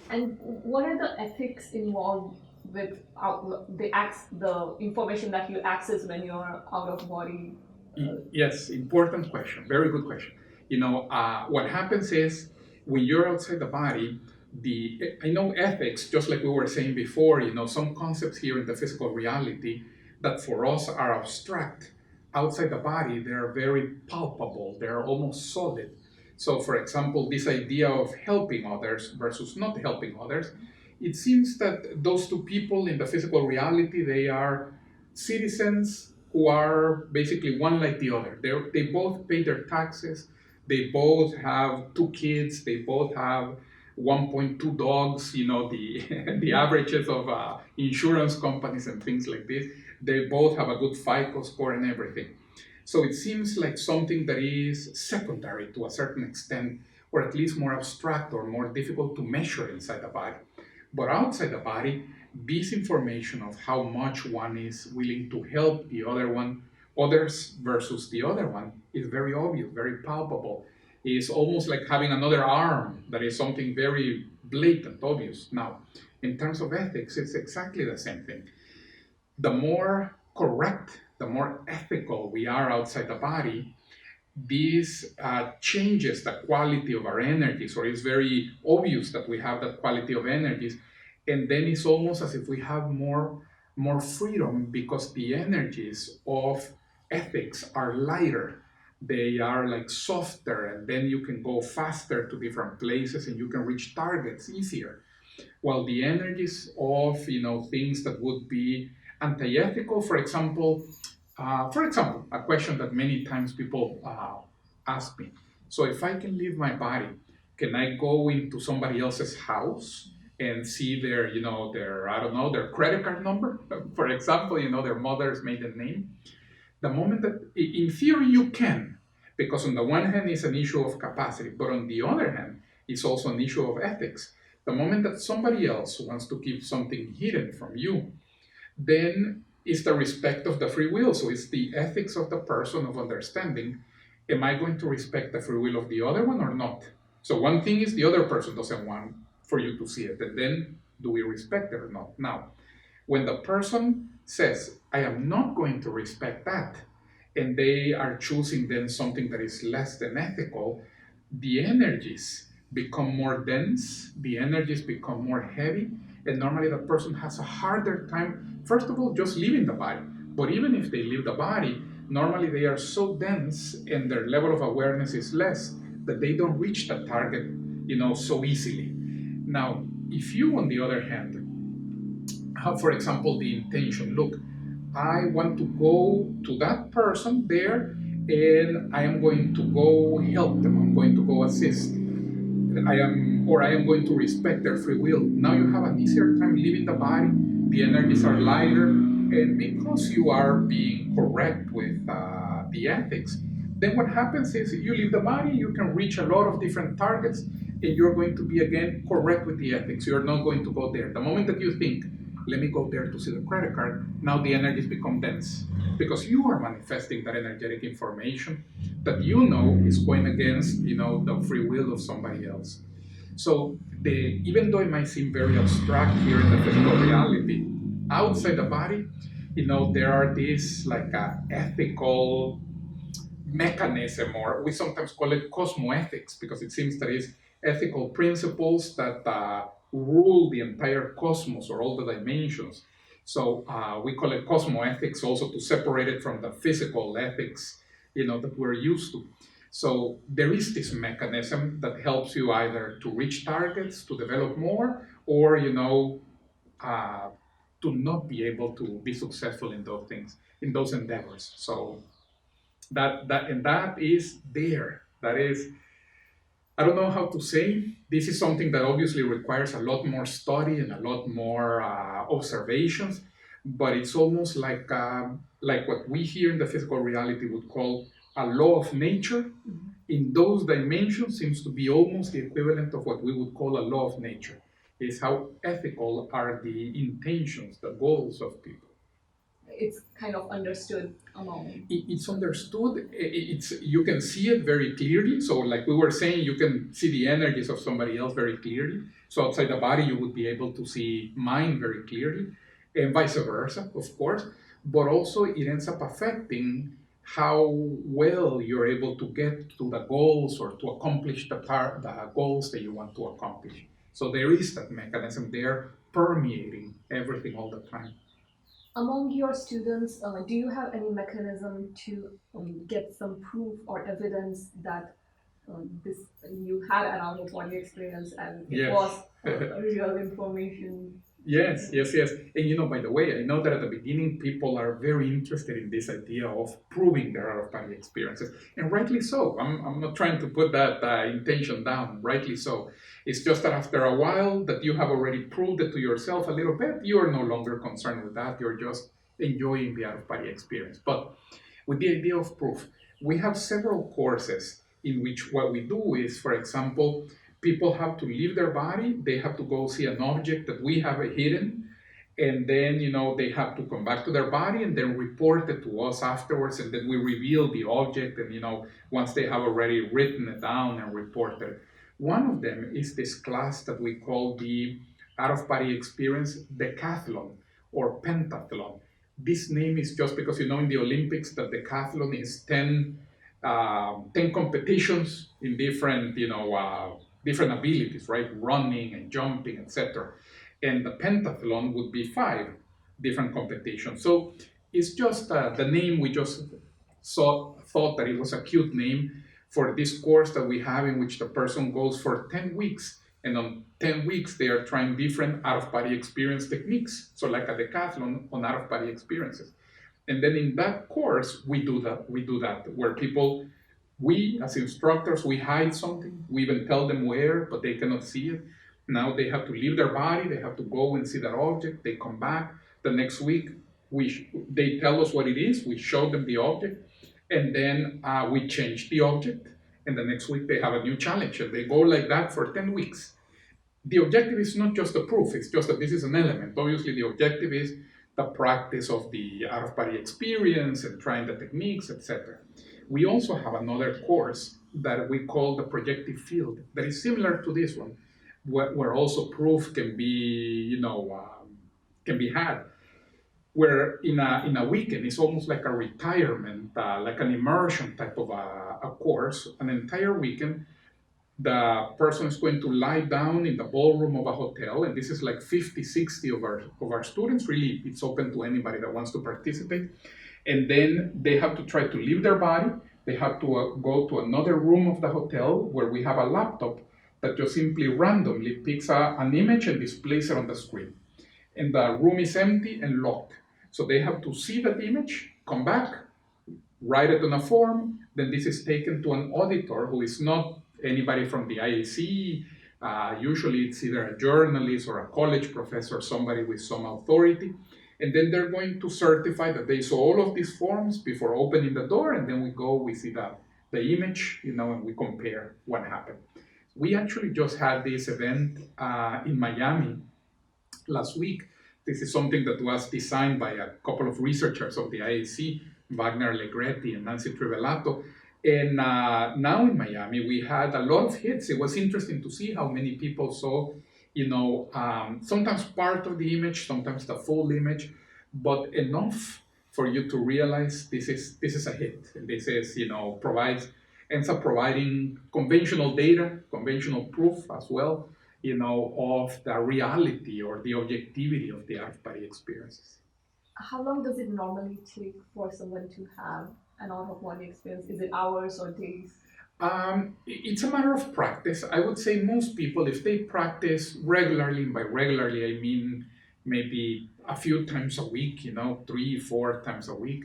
And what are the ethics involved with the information that you access when you're out of body? Yes, important question. Very good question. What happens is when you're outside the body, I know ethics, just like we were saying before, some concepts here in the physical reality that for us are abstract. Outside the body, they're very palpable. They're almost solid. So, for example, this idea of helping others versus not helping others, it seems that those two people in the physical reality, they are citizens who are basically one like the other. They both pay their taxes. They both have two kids. They both have 1.2 dogs. The the averages of insurance companies and things like this. They both have a good FICO score and everything. So it seems like something that is secondary to a certain extent, or at least more abstract or more difficult to measure inside the body. But outside the body, this information of how much one is willing to help the other one, others versus the other one, is very obvious, very palpable. It's almost like having another arm that is something very blatant, obvious. Now, in terms of ethics, it's exactly the same thing. The more correct, the more ethical we are outside the body, this changes the quality of our energies, or it's very obvious that we have that quality of energies. And then it's almost as if we have more freedom because the energies of ethics are lighter. They are like softer, and then you can go faster to different places and you can reach targets easier. While the energies of things that would be anti-ethical, for example, a question that many times people ask me. So if I can leave my body, can I go into somebody else's house and see their I don't know, their credit card number, for example, their mother's maiden name? The moment that, in theory, you can, because on the one hand, it's an issue of capacity, but on the other hand, it's also an issue of ethics. The moment that somebody else wants to keep something hidden from you, then it's the respect of the free will. So it's the ethics of the person of understanding. Am I going to respect the free will of the other one or not? So one thing is the other person doesn't want for you to see it, and then do we respect it or not? Now, when the person says, I am not going to respect that, and they are choosing then something that is less than ethical, the energies become more dense, the energies become more heavy, and normally the person has a harder time, first of all, just leaving the body. But even if they leave the body, normally they are so dense and their level of awareness is less that they don't reach the target, so easily. Now, if you, on the other hand, have, for example, the intention, look, I want to go to that person there and I am going to go help them, I'm going to go assist. I am going to respect their free will. Now you have an easier time leaving the body, the energies are lighter, and because you are being correct with the ethics, then what happens is you leave the body, you can reach a lot of different targets, and you're going to be again correct with the ethics. You're not going to go there. The moment that you think, let me go there to see the credit card, now the energies become dense because you are manifesting that energetic information that is going against the free will of somebody else. So even though it might seem very abstract here in the physical reality, outside the body, there are these like ethical mechanism, or we sometimes call it cosmoethics, because it seems that it's ethical principles that rule the entire cosmos or all the dimensions. So we call it cosmoethics also to separate it from the physical ethics, that we're used to. So there is this mechanism that helps you either to reach targets, to develop more, or uh, to not be able to be successful in those things, in those endeavors. So that is there. That is, I don't know how to say. This is something that obviously requires a lot more study and a lot more observations. But it's almost like what we here in the physical reality would call a law of nature. In those dimensions, seems to be almost the equivalent of what we would call a law of nature. Is how ethical are the intentions, the goals of people. it's kind of understood among. It's understood. It's you can see it very clearly. So, like we were saying, you can see the energies of somebody else very clearly. So outside the body, you would be able to see mine very clearly, and vice versa, of course. But also, it ends up affecting how well you're able to get to the goals or to accomplish the goals that you want to accomplish. So there is that mechanism there permeating everything all the time. Among your students, do you have any mechanism to get some proof or evidence that this you had an out-of-body experience and it Yes. was real information? Yes, yes, yes. And by the way, I know that at the beginning people are very interested in this idea of proving their out of body experiences, and rightly so. I'm not trying to put that intention down, rightly so. It's just that after a while that you have already proved it to yourself a little bit, you're no longer concerned with that. You're just enjoying the out of body experience. But with the idea of proof, we have several courses in which what we do is, for example, people have to leave their body, they have to go see an object that we have hidden, and then they have to come back to their body and then report it to us afterwards, and then we reveal the object, and once they have already written it down and reported it. One of them is this class that we call the out-of-body experience decathlon or pentathlon. This name is just because in the Olympics that decathlon is 10 competitions in different different abilities, right? Running and jumping, etc. And the pentathlon would be 5 different competitions. So it's just the name we just thought that it was a cute name for this course that we have, in which the person goes for 10 weeks. And on 10 weeks, they are trying different out-of-body experience techniques. So like a decathlon on out-of-body experiences. And then in that course, we do that where we as instructors, we hide something. We even tell them where, but they cannot see it. Now they have to leave their body. They have to go and see that object. They come back the next week. They tell us what it is. We show them the object, and then we change the object. And the next week they have a new challenge, and they go like that for 10 weeks. The objective is not just the proof. It's just that this is an element. Obviously, the objective is the practice of the out-of-body experience and trying the techniques, etc. We also have another course that we call the projective field that is similar to this one, where also proof can be, can be had. Where in a weekend, it's almost like a retirement, like an immersion type of a course, an entire weekend. The person is going to lie down in the ballroom of a hotel, and this is like 50, 60 of our students. Really, it's open to anybody that wants to participate. And then they have to try to leave their body. They have to go to another room of the hotel where we have a laptop that just simply randomly picks an image and displays it on the screen. And the room is empty and locked. So they have to see that image, come back, write it on a form, then this is taken to an auditor who is not anybody from the IAC. Usually it's either a journalist or a college professor, somebody with some authority. And then they're going to certify that they saw all of these forms before opening the door, and then we see the image, and we compare what happened. We actually just had this event in Miami last week. This is something that was designed by a couple of researchers of the IAC, Wagner Legretti and Nancy Trivelato. And now in Miami, we had a lot of hits. It was interesting to see how many people saw, sometimes part of the image, sometimes the full image, but enough for you to realize this is a hit. And this is, ends up providing conventional data, conventional proof as well, of the reality or the objectivity of the out-of-body experiences. How long does it normally take for someone to have an out-of-body experience? Is it hours or days? It's a matter of practice. I would say most people, if they practice regularly, and by regularly I mean maybe a few times a week, 3, 4 times a week,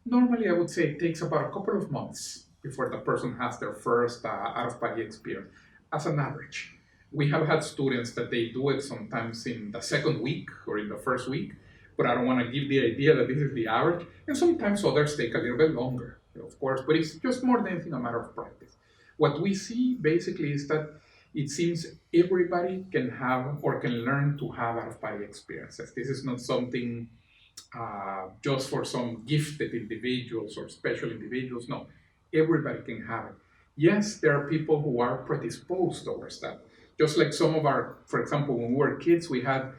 normally I would say it takes about a couple of months before the person has their first out-of-body experience, as an average. We have had students that they do it sometimes in the second week or in the first week, but I don't want to give the idea that this is the average. And sometimes others take a little bit longer, of course, but it's just more than anything a matter of practice. What we see basically is that it seems everybody can have or can learn to have out-of-body experiences. This is not something just for some gifted individuals or special individuals. No, everybody can have it. Yes, there are people who are predisposed towards that. Just like some of our, for example, when we were kids, we had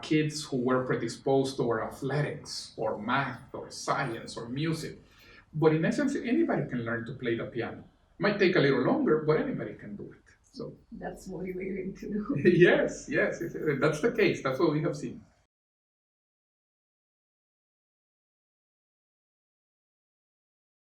kids who were predisposed toward athletics or math or science or music. But in essence, anybody can learn to play the piano. Might take a little longer, but anybody can do it. So That's motivating to know. yes, that's the case. That's what we have seen.